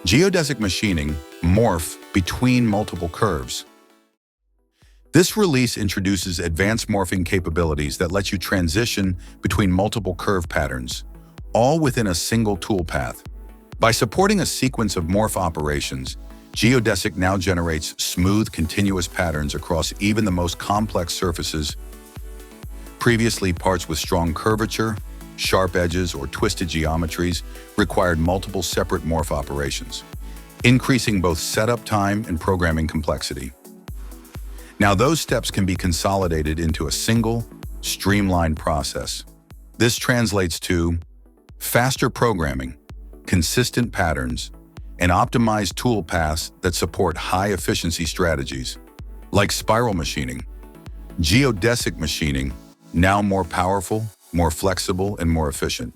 Geodesic machining, Morph, between multiple curves. This release introduces advanced morphing capabilities that let you transition between multiple curve patterns, all within a single toolpath. By supporting a sequence of morph operations, Geodesic now generates smooth, continuous patterns across even the most complex surfaces. Previously, parts with strong curvature, sharp edges, or twisted geometries required multiple separate morph operations, increasing both setup time and programming complexity. Now those steps can be consolidated into a single, streamlined process. This translates to faster programming, consistent patterns, and optimized tool paths that support high-efficiency strategies, like spiral machining. Geodesic machining, now more powerful, more flexible, and more efficient.